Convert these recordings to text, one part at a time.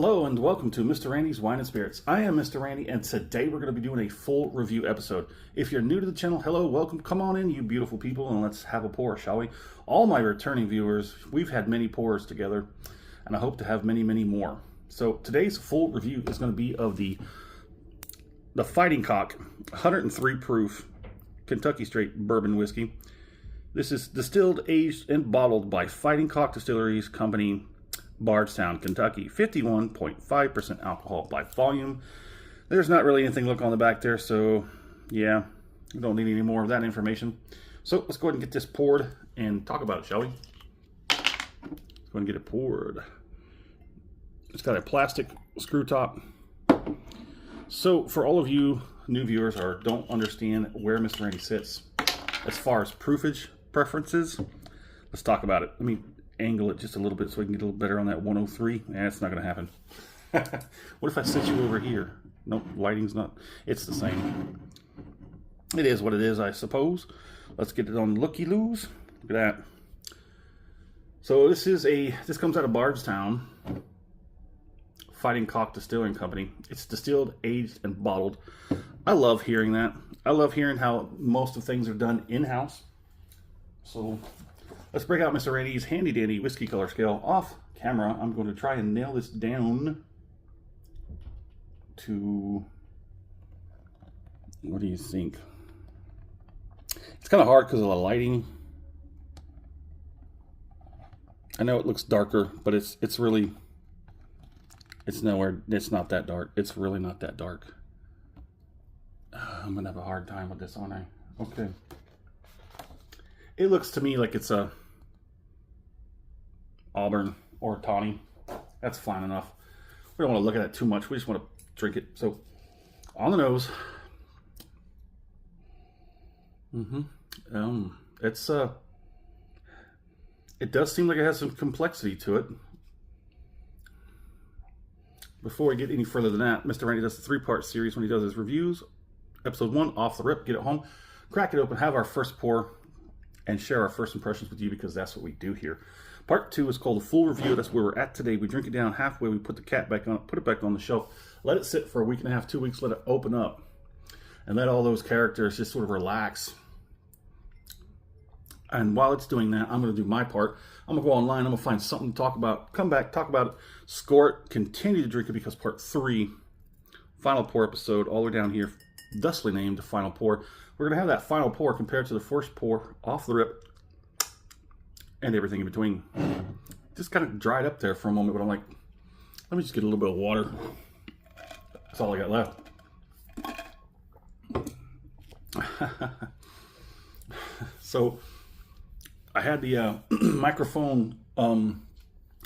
Hello and welcome to Mr. Randy's Wine and Spirits. I am Mr. Randy and today we're going to be doing a full review episode. If you're new to the channel, hello, welcome. Come on in, you beautiful people, and let's have a pour, shall we? All my returning viewers, we've had many pours together and I hope to have many, many more. So today's full review is going to be of the Fighting Cock 103 proof Kentucky Straight Bourbon Whiskey. This is distilled, aged, and bottled by Fighting Cock Distilleries Company, Bardstown, Kentucky. 51.5% alcohol by volume. There's not really anything to look on the back there, so yeah, we don't need any more of that information. So let's go ahead and get this poured and talk about it, shall we? Let's go ahead and get it poured. It's got a plastic screw top. So for all of you new viewers or don't understand where Mr. Randy sits as far as proofage preferences, let's talk about it. Let me angle it just a little bit so we can get a little better on that 103. It's not going to happen. What if I sit you over here? Nope, lighting's not. It's the same. It is what it is, I suppose. Let's get it on looky-loos. Look at that. So this comes out of Bardstown, Fighting Cock Distilling Company. It's distilled, aged, and bottled. I love hearing that. I love hearing how most of things are done in-house. So let's break out Mr. Randy's handy dandy whiskey color scale off camera. I'm going to try and nail this down to, what do you think? It's kind of hard because of the lighting. I know it looks darker, but it's not that dark. It's really not that dark. I'm going to have a hard time with this, aren't I? Okay. It looks to me like it's a Auburn or tawny. That's fine enough. We don't want to look at it too much. We just want to drink it. So on the nose, it does seem like it has some complexity to it. Before we get any further than that, Mr. Randy does a 3-part series when he does his reviews. Episode 1, off the rip, get it home, crack it open, have our first pour, and share our first impressions with you because that's what we do here. Part 2 is called a full review. That's where we're at today. We drink it down halfway. We put the cap back on, put it back on the shelf, let it sit for a week and a half, 2 weeks, let it open up, and let all those characters just sort of relax. And while it's doing that, I'm going to do my part. I'm going to go online. I'm going to find something to talk about, come back, talk about it, score it, continue to drink it because part 3, final pour episode, all the way down here, thusly named Final Pour. We're going to have that final pour compared to the first pour off the rip and everything in between. Just kind of dried up there for a moment, but I'm like, let me just get a little bit of water. That's all I got left. So I had the microphone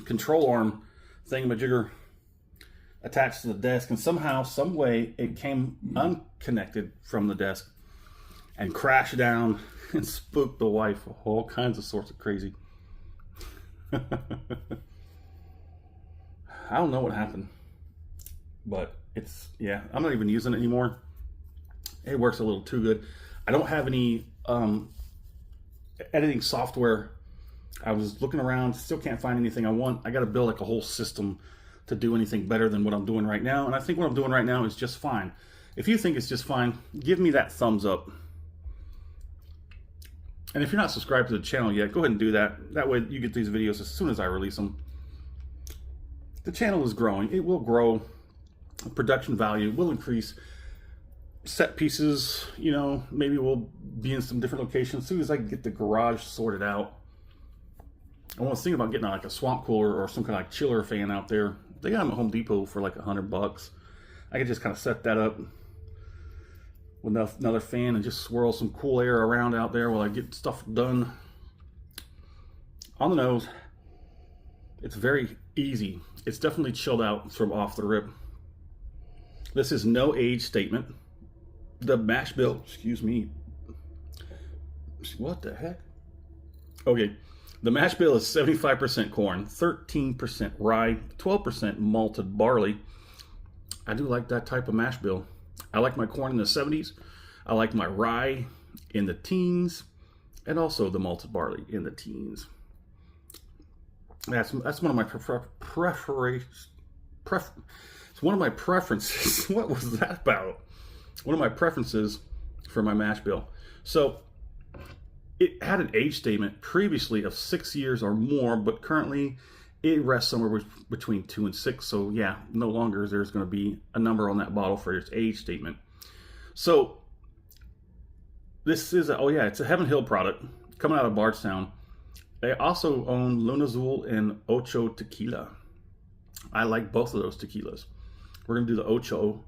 control arm thingamajigger attached to the desk, and somehow, some way, it came unconnected from the desk and crashed down and spooked the wife. All kinds of sorts of crazy. I don't know what happened, but yeah, I'm not even using it anymore. It works a little too good. I don't have any editing software. I was looking around, still can't find anything I want. I got to build like a whole system to do anything better than what I'm doing right now, and I think what I'm doing right now is just fine. If you think it's just fine, give me that thumbs up. And if you're not subscribed to the channel yet, go ahead and do that. That way you get these videos as soon as I release them. The channel is growing. It will grow. Production value will increase. Set pieces, you know, maybe we'll be in some different locations as soon as I can get the garage sorted out. I was thinking about getting like a swamp cooler or some kind of like chiller fan out there. They got them at Home Depot for like $100. I could just kind of set that up with another fan and just swirl some cool air around out there while I get stuff done. On the nose, it's very easy. It's definitely chilled out from off the rip. This is no age statement. The mash bill, excuse me. What the heck? Okay. The mash bill is 75% corn, 13% rye, 12% malted barley. I do like that type of mash bill. I like my corn in the 70s. I like my rye in the teens, and also the malted barley in the teens. That's one of my it's one of my preferences. What was that about? One of my preferences for my mash bill. So it had an age statement previously of 6 years or more, but currently it rests somewhere between 2 and 6. So yeah, no longer there's going to be a number on that bottle for its age statement. So this is it's a Heaven Hill product coming out of Bardstown. They also own Luna Azul and Ocho Tequila. I like both of those tequilas. We're going to do the Ocho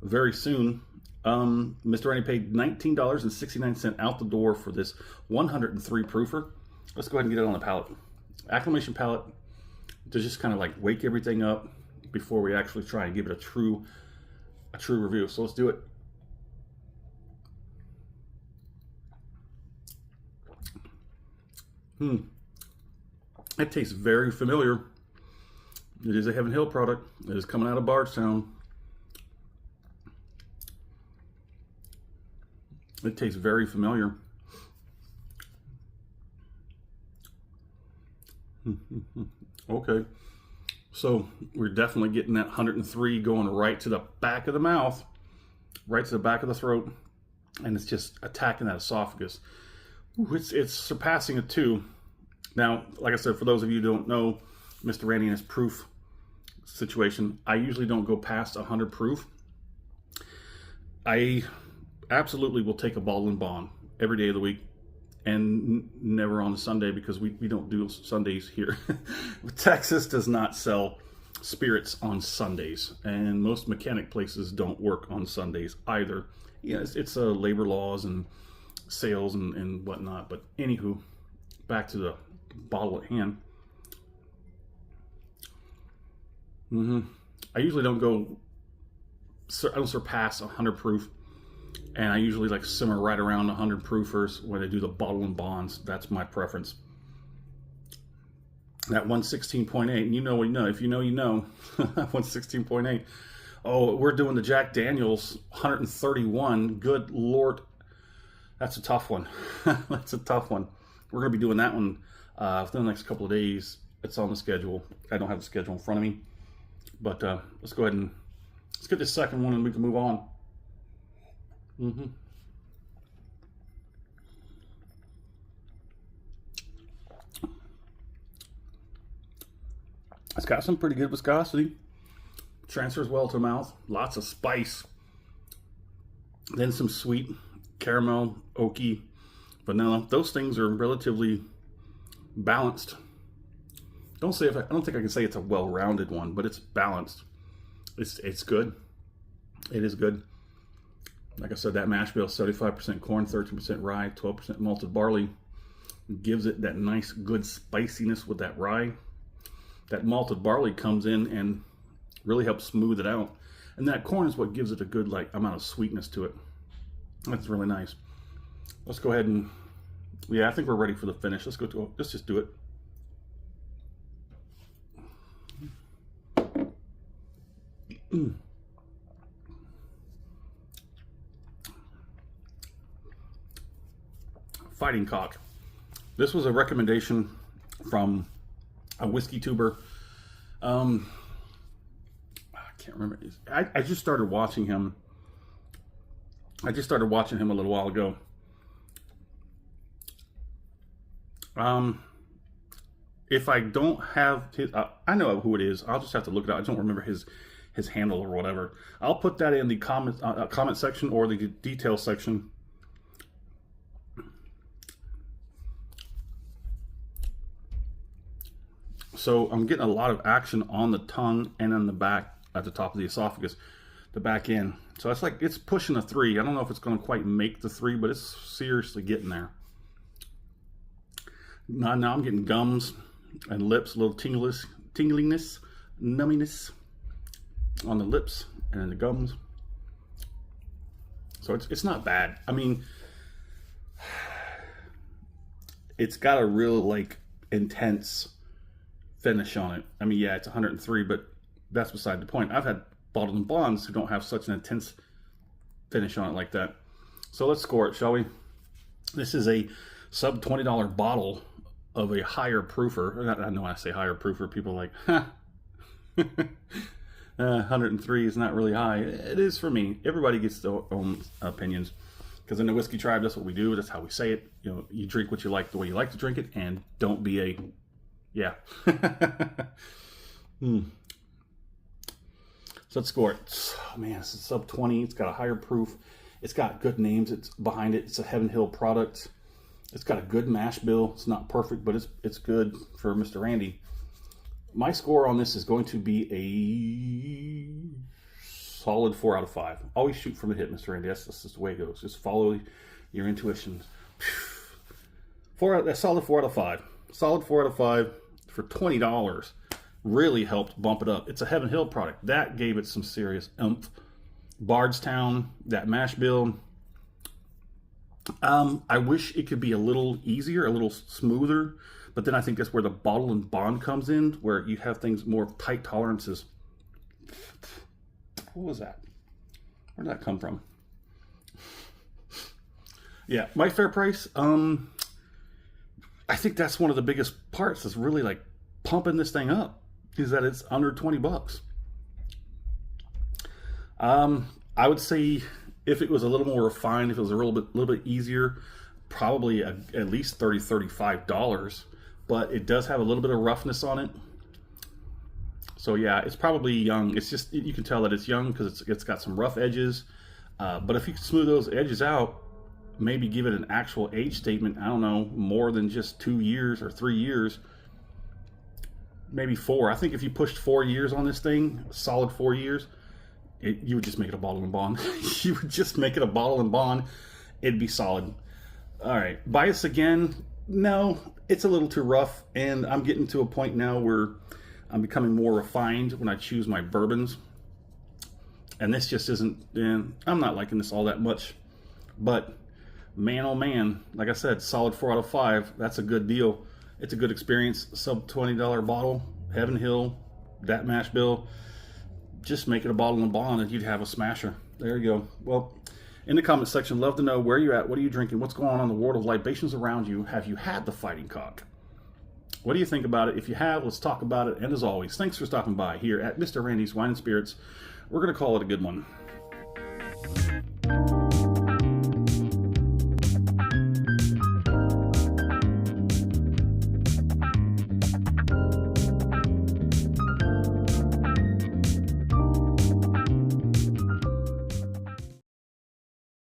very soon. Mr. Randy paid $19.69 out the door for this 103 proofer. Let's go ahead and get it on the palate. Acclimation palate to just kind of like wake everything up before we actually try and give it a true review. So let's do it. It tastes very familiar. It is a Heaven Hill product. It is coming out of Bardstown. It tastes very familiar. Okay, so we're definitely getting that 103 going right to the back of the mouth, right to the back of the throat, and it's just attacking that esophagus. Ooh, it's surpassing a 2. Now, like I said, for those of you who don't know, Mr. Randy and his proof situation, I usually don't go past 100 proof. I absolutely will take a bottle and bond every day of the week, and never on a Sunday, because we don't do Sundays here. Texas does not sell spirits on Sundays, and most mechanic places don't work on Sundays either. Yeah, it's labor laws and sales and whatnot. But anywho, back to the bottle at hand. I usually don't surpass 100 proof, and I usually like simmer right around 100 proofers when I do the bottle and bonds. That's my preference. That 116.8, and you know, if you know, you know. 116.8. Oh, we're doing the Jack Daniels 131. Good Lord, that's a tough one. That's a tough one. We're going to be doing that one within the next couple of days. It's on the schedule. I don't have the schedule in front of me, but let's go ahead and let's get this second one and we can move on. It's got some pretty good viscosity. Transfers well to mouth. Lots of spice. Then some sweet caramel, oaky, vanilla. Those things are relatively balanced. I don't think I can say it's a well-rounded one, but it's balanced. It's good. It is good. Like I said, that mash bill, 75% corn, 13% rye, 12% malted barley, gives it that nice, good spiciness with that rye. That malted barley comes in and really helps smooth it out. And that corn is what gives it a good amount of sweetness to it. That's really nice. Let's go ahead and, yeah, I think we're ready for the finish. Let's just do it. Fighting Cock. This was a recommendation from a whiskey tuber. I can't remember. I just started watching him. I just started watching him a little while ago. If I don't have his, I know who it is. I'll just have to look it up. I don't remember his handle or whatever. I'll put that in the comment section or the detail section. So I'm getting a lot of action on the tongue and on the back at the top of the esophagus, the back end. So it's pushing a 3. I don't know if it's going to quite make the 3, but it's seriously getting there. Now I'm getting gums and lips, a little tingliness, numminess on the lips and the gums. So it's not bad. I mean, it's got a real intense finish on it. I mean, yeah, it's 103, but that's beside the point. I've had bottled and bonds who don't have such an intense finish on it like that. So let's score it, shall we? This is a sub $20 bottle of a higher proofer. I know when I say higher proofer, people are like, huh. 103 is not really high. It is for me. Everybody gets their own opinions. Because in the Whiskey Tribe, that's what we do. That's how we say it. You know, you drink what you like the way you like to drink it, and don't be a, yeah. So let's score it. Oh, man, it's a sub 20. It's got a higher proof. It's got good names. It's behind it. It's a Heaven Hill product. It's got a good mash bill. It's not perfect, but it's good for Mr. Randy. My score on this is going to be a solid 4 out of 5. Always shoot from the hip, Mr. Randy. That's just the way it goes. Just follow your intuition. A solid 4 out of 5. Solid 4 out of 5 for $20. Really helped bump it up. It's a Heaven Hill product. That gave it some serious oomph. Bardstown, that mash bill. I wish it could be a little easier, a little smoother, but then I think that's where the bottle and bond comes in, where you have things more tight tolerances. What was that? Where did that come from? Yeah, my fair price. I think that's one of the biggest parts that's really like pumping this thing up, is that it's under 20 bucks. I would say if it was a little more refined, if it was a little bit easier, probably at least $30, $35. But it does have a little bit of roughness on it. So yeah, it's probably young. It's just, you can tell that it's young because it's got some rough edges. But if you can smooth those edges out, maybe give it an actual age statement, I don't know, more than just 2 years or 3 years, maybe 4. I think if you pushed 4 years on this thing, a solid 4 years, you would just make it a bottle and bond. You would just make it a bottle and bond. It'd be solid. All right, bias again. No, it's a little too rough, and I'm getting to a point now where I'm becoming more refined when I choose my bourbons. And this just isn't, I'm not liking this all that much. But man, oh man, like I said, solid 4 out of 5. That's a good deal. It's a good experience. Sub $20 bottle, Heaven Hill, that mash bill. Just make it a bottle and bond and you'd have a smasher. There you go. Well, in the comment section, love to know where you're at. What are you drinking? What's going on in the world of libations around you? Have you had the Fighting Cock? What do you think about it? If you have, let's talk about it. And as always, thanks for stopping by here at Mr. Randy's Wine and Spirits. We're going to call it a good one.